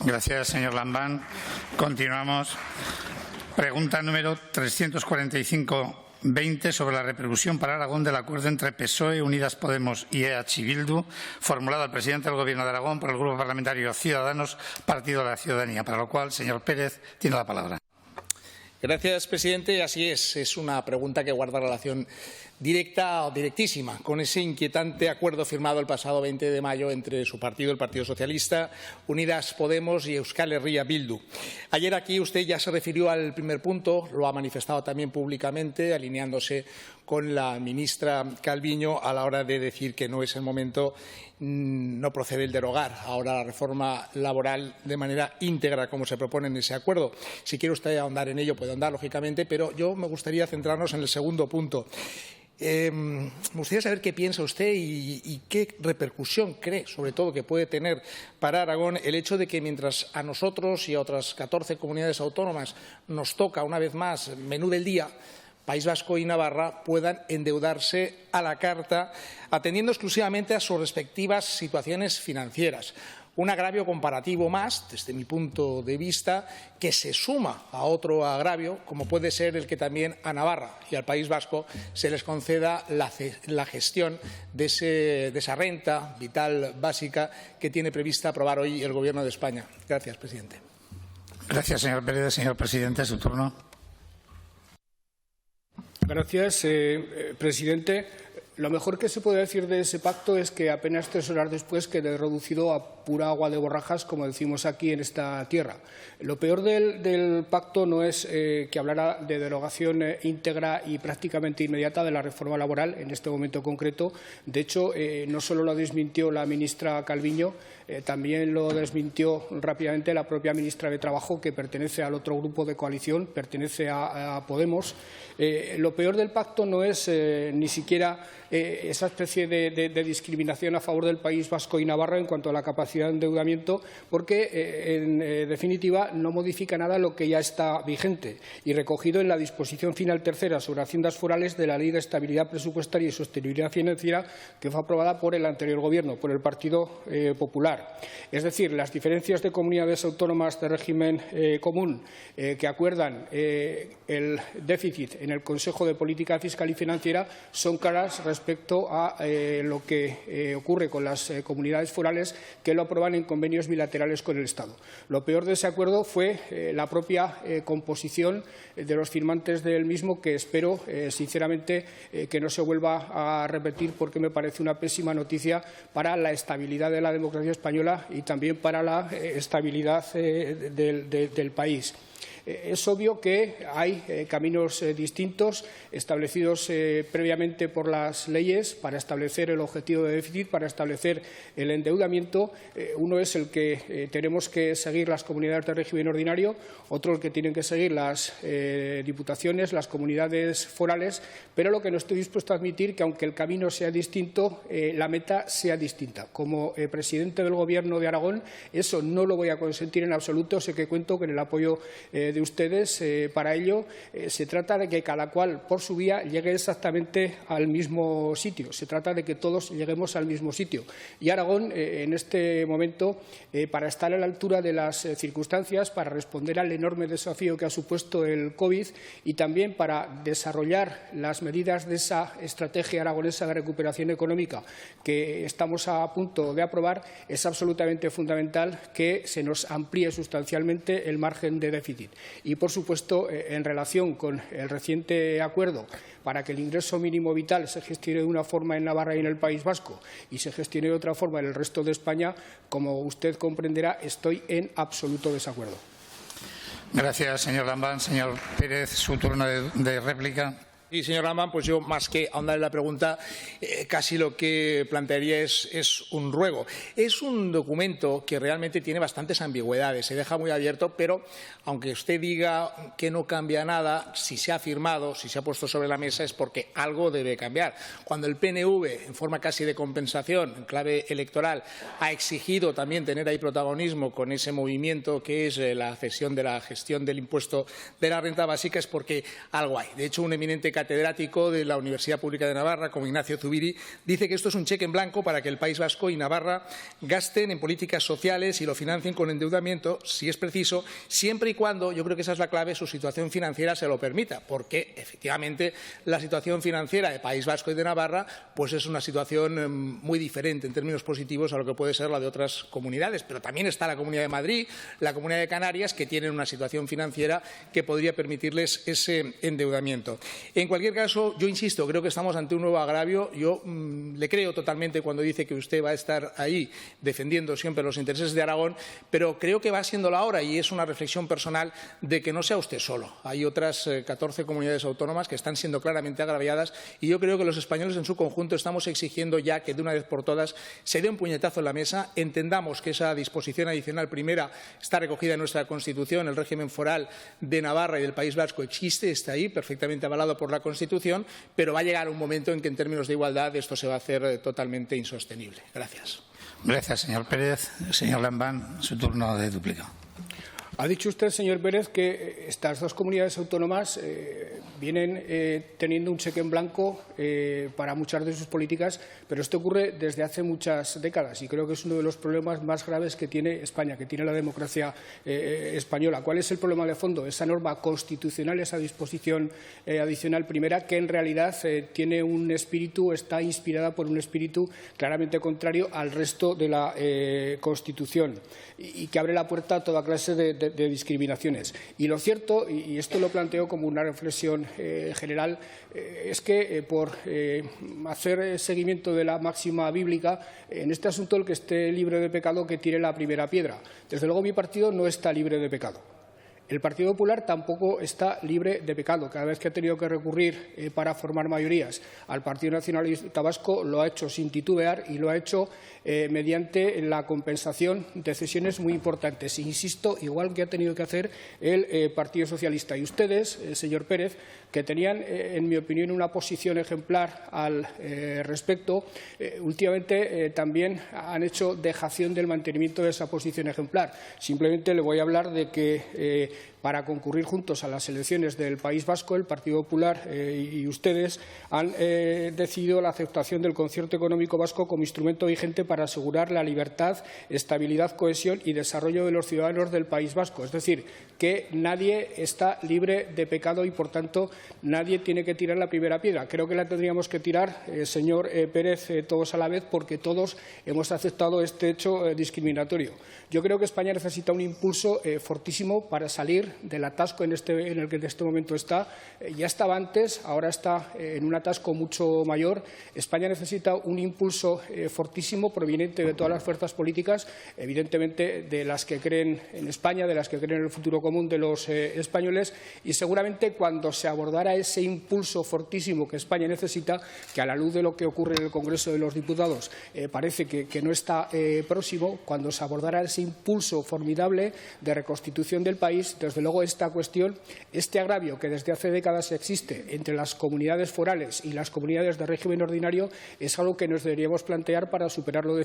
Gracias, señor Lambán. Continuamos. Pregunta número 345-20 sobre la repercusión para Aragón del acuerdo entre PSOE, Unidas Podemos y EH Bildu, formulado al presidente del Gobierno de Aragón por el Grupo Parlamentario Ciudadanos, Partido de la Ciudadanía, para lo cual, señor Pérez, tiene la palabra. Gracias, presidente. Así es una pregunta que guarda relación directa o directísima con ese inquietante acuerdo firmado el pasado 20 de mayo entre su partido, el Partido Socialista, Unidas Podemos y Euskal Herria Bildu. Ayer aquí usted ya se refirió al primer punto, lo ha manifestado también públicamente, alineándose con la ministra Calviño a la hora de decir que no es el momento, no procede el derogar ahora la reforma laboral de manera íntegra como se propone en ese acuerdo. Si quiere usted ahondar en ello, puede ahondar, lógicamente, pero yo me gustaría centrarnos en el segundo punto. Me gustaría saber qué piensa usted y qué repercusión cree, sobre todo, que puede tener para Aragón el hecho de que mientras a nosotros y a otras 14 comunidades autónomas nos toca una vez más menú del día, País Vasco y Navarra puedan endeudarse a la carta, atendiendo exclusivamente a sus respectivas situaciones financieras. Un agravio comparativo más, desde mi punto de vista, que se suma a otro agravio, como puede ser el que también a Navarra y al País Vasco se les conceda la gestión de esa renta vital básica que tiene prevista aprobar hoy el Gobierno de España. Gracias, presidente. Gracias, señor Pérez. Señor presidente, su turno. Gracias, presidente. Lo mejor que se puede decir de ese pacto es que apenas 3 horas después quede reducido a pura agua de borrajas, como decimos aquí en esta tierra. Lo peor del pacto no es que hablara de derogación íntegra y prácticamente inmediata de la reforma laboral en este momento concreto. De hecho, no solo lo desmintió la ministra Calviño, también lo desmintió rápidamente la propia ministra de Trabajo, que pertenece al otro grupo de coalición, pertenece a Podemos. Lo peor del pacto no es ni siquiera esa especie de discriminación a favor del País Vasco y Navarra en cuanto a la capacidad de endeudamiento, porque en definitiva no modifica nada lo que ya está vigente y recogido en la disposición final tercera sobre haciendas forales de la Ley de Estabilidad Presupuestaria y Sostenibilidad Financiera, que fue aprobada por el anterior Gobierno, por el Partido Popular. Es decir, las diferencias de comunidades autónomas de régimen común que acuerdan el déficit en el Consejo de Política Fiscal y Financiera son claras respecto a lo que ocurre con las comunidades forales que lo aprueban en convenios bilaterales con el Estado. Lo peor de ese acuerdo fue la propia composición de los firmantes del mismo, que espero sinceramente que no se vuelva a repetir, porque me parece una pésima noticia para la estabilidad de la democracia española y también para la estabilidad del país. Es obvio que hay caminos distintos establecidos previamente por las leyes para establecer el objetivo de déficit, para establecer el endeudamiento. Uno es el que tenemos que seguir las comunidades de régimen ordinario, otro el que tienen que seguir las diputaciones, las comunidades forales, pero lo que no estoy dispuesto a admitir que, aunque el camino sea distinto, la meta sea distinta. Como presidente del Gobierno de Aragón, eso no lo voy a consentir en absoluto. Sé que cuento con el apoyo de ustedes para ello. Se trata de que cada cual por su vía llegue exactamente al mismo sitio. Se trata de que todos lleguemos al mismo sitio. Y Aragón, en este momento, para estar a la altura de las circunstancias, para responder al enorme desafío que ha supuesto el COVID y también para desarrollar las medidas de esa estrategia aragonesa de recuperación económica que estamos a punto de aprobar, es absolutamente fundamental que se nos amplíe sustancialmente el margen de déficit. Y, por supuesto, en relación con el reciente acuerdo para que el ingreso mínimo vital se gestione de una forma en Navarra y en el País Vasco y se gestione de otra forma en el resto de España, como usted comprenderá, estoy en absoluto desacuerdo. Gracias, señor Lambán. Señor Pérez, su turno de réplica. Sí, señor Lambán, pues yo, más que ahondar en la pregunta, casi lo que plantearía es un ruego. Es un documento que realmente tiene bastantes ambigüedades, se deja muy abierto, pero aunque usted diga que no cambia nada, si se ha firmado, si se ha puesto sobre la mesa, es porque algo debe cambiar. Cuando el PNV, en forma casi de compensación, en clave electoral, ha exigido también tener ahí protagonismo con ese movimiento que es la cesión de la gestión del impuesto de la renta básica, es porque algo hay. De hecho, un eminente catedrático de la Universidad Pública de Navarra, como Ignacio Zubiri, dice que esto es un cheque en blanco para que el País Vasco y Navarra gasten en políticas sociales y lo financien con endeudamiento, si es preciso, siempre y cuando, yo creo que esa es la clave, su situación financiera se lo permita, porque efectivamente la situación financiera de País Vasco y de Navarra pues es una situación muy diferente en términos positivos a lo que puede ser la de otras comunidades, pero también está la Comunidad de Madrid, la Comunidad de Canarias, que tienen una situación financiera que podría permitirles ese endeudamiento. En cualquier caso, yo insisto, creo que estamos ante un nuevo agravio. Yo le creo totalmente cuando dice que usted va a estar ahí defendiendo siempre los intereses de Aragón, pero creo que va siendo la hora, y es una reflexión personal, de que no sea usted solo. Hay otras 14 comunidades autónomas que están siendo claramente agraviadas y yo creo que los españoles en su conjunto estamos exigiendo ya que de una vez por todas se dé un puñetazo en la mesa, entendamos que esa disposición adicional primera está recogida en nuestra Constitución, el régimen foral de Navarra y del País Vasco existe, está ahí, perfectamente avalado por la Constitución, pero va a llegar un momento en que en términos de igualdad esto se va a hacer totalmente insostenible. Gracias. Gracias, señor Pérez. Señor Lambán, su turno de dúplica. Ha dicho usted, señor Pérez, que estas dos comunidades autónomas vienen teniendo un cheque en blanco para muchas de sus políticas, pero esto ocurre desde hace muchas décadas y creo que es uno de los problemas más graves que tiene España, que tiene la democracia española. ¿Cuál es el problema de fondo? Esa norma constitucional, esa disposición adicional primera, que en realidad tiene un espíritu, está inspirada por un espíritu claramente contrario al resto de la Constitución y que abre la puerta a toda clase de discriminaciones. Y lo cierto, y esto lo planteo como una reflexión general, es que por hacer seguimiento de la máxima bíblica, en este asunto el que esté libre de pecado que tire la primera piedra. Desde luego mi partido no está libre de pecado. El Partido Popular tampoco está libre de pecado. Cada vez que ha tenido que recurrir para formar mayorías al Partido Nacionalista Vasco lo ha hecho sin titubear y lo ha hecho mediante la compensación de cesiones muy importantes. Insisto, igual que ha tenido que hacer el Partido Socialista. Y ustedes, señor Pérez, que tenían, en mi opinión, una posición ejemplar al respecto, últimamente también han hecho dejación del mantenimiento de esa posición ejemplar. Simplemente le voy a hablar de que para concurrir juntos a las elecciones del País Vasco, el Partido Popular y ustedes han decidido la aceptación del concierto económico vasco como instrumento vigente para asegurar la libertad, estabilidad, cohesión y desarrollo de los ciudadanos del País Vasco. Es decir, que nadie está libre de pecado y, por tanto, nadie tiene que tirar la primera piedra. Creo que la tendríamos que tirar, señor Pérez, todos a la vez, porque todos hemos aceptado este hecho discriminatorio. Yo creo que España necesita un impulso fortísimo para salir del atasco en el que en este momento está. Ya estaba antes, ahora está en un atasco mucho mayor. España necesita un impulso fortísimo proveniente de todas las fuerzas políticas, evidentemente de las que creen en España, de las que creen en el futuro común de los españoles, y seguramente cuando se abordara ese impulso fortísimo que España necesita, que a la luz de lo que ocurre en el Congreso de los Diputados parece que no está próximo, cuando se abordara ese impulso formidable de reconstitución del país, desde luego esta cuestión, este agravio que desde hace décadas existe entre las comunidades forales y las comunidades de régimen ordinario, es algo que nos deberíamos plantear para superarlo